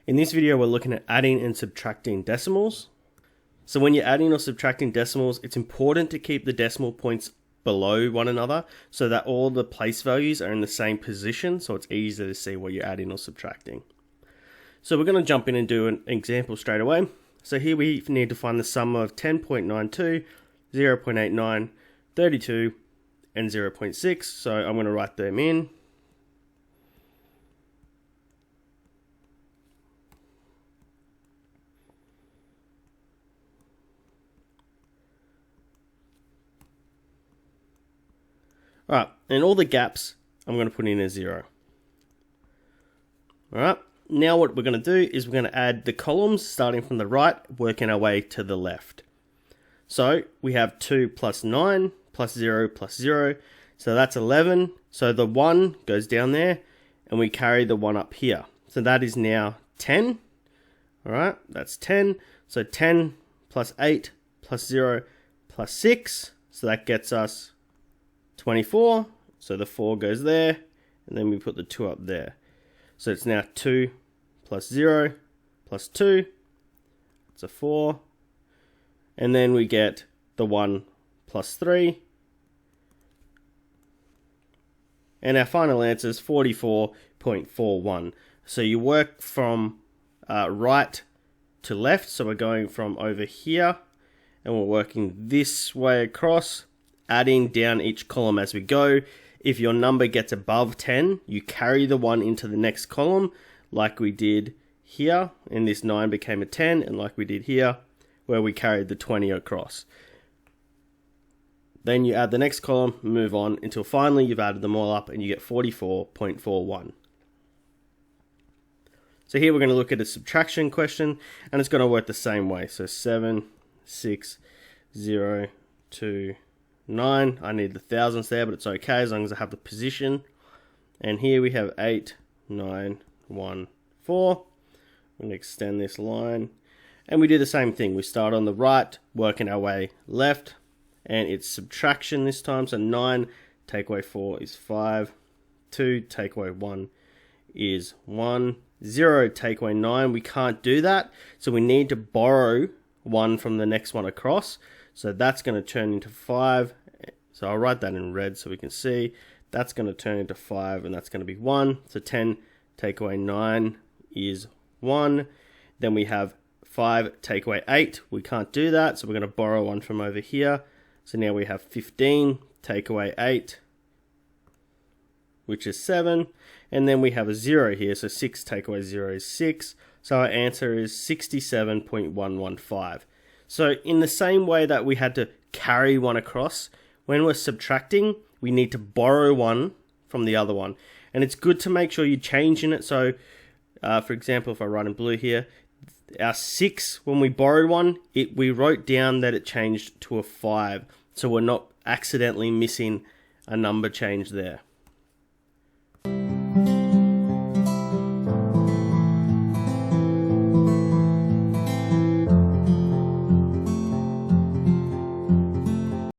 In this video, we're looking at adding and subtracting decimals. So when you're adding or subtracting decimals, it's important to keep the decimal points below one another so that all the place values are in the same position, so it's easier to see what you're adding or subtracting. So we're going to jump in and do an example straight away. So here we need to find the sum of 10.92, 0.89, 32, and 0.6. So I'm going to write them in. Alright, and all the gaps I'm going to put in a 0. Alright, now what we're going to do is we're going to add the columns starting from the right, working our way to the left. So we have 2 plus 9 plus 0 plus 0, so that's 11. So the 1 goes down there and we carry the 1 up here. So that is now 10. Alright, that's 10. So 10 plus 8 plus 0 plus 6, so that gets us 24, so the 4 goes there, and then we put the 2 up there. So it's now 2 plus 0 plus 2, it's a 4, and then we get the 1 plus 3, and our final answer is 44.41. So you work from right to left, so we're going from over here, and we're working this way across, adding down each column as we go. If your number gets above 10, you carry the 1 into the next column, like we did here, and this 9 became a 10, and like we did here, where we carried the 20 across. Then you add the next column, move on, until finally you've added them all up, and you get 44.41. So here we're going to look at a subtraction question, and it's going to work the same way. So 7, 6, 0, 2, 9, I need the thousands there, but it's okay as long as I have the position. And here we have 8, 9, 1, 4. I'm going to extend this line. And we do the same thing. We start on the right, working our way left. And it's subtraction this time. So 9 take away 4 is 5. 2 take away 1 is 1. 0 take away 9. We can't do that. So we need to borrow 1 from the next one across. So that's going to turn into 5. So I'll write that in red so we can see. That's going to turn into 5, and that's going to be 1. So 10 take away 9 is 1. Then we have 5 take away 8. We can't do that, so we're going to borrow 1 from over here. So now we have 15 take away 8, which is 7. And then we have a 0 here, so 6 take away 0 is 6. So our answer is 67.115. So in the same way that we had to carry 1 across, when we're subtracting, we need to borrow 1 from the other one. And it's good to make sure you change in it. So, for example, if I write in blue here, our 6, when we borrowed 1, we wrote down that it changed to a 5. So we're not accidentally missing a number change there.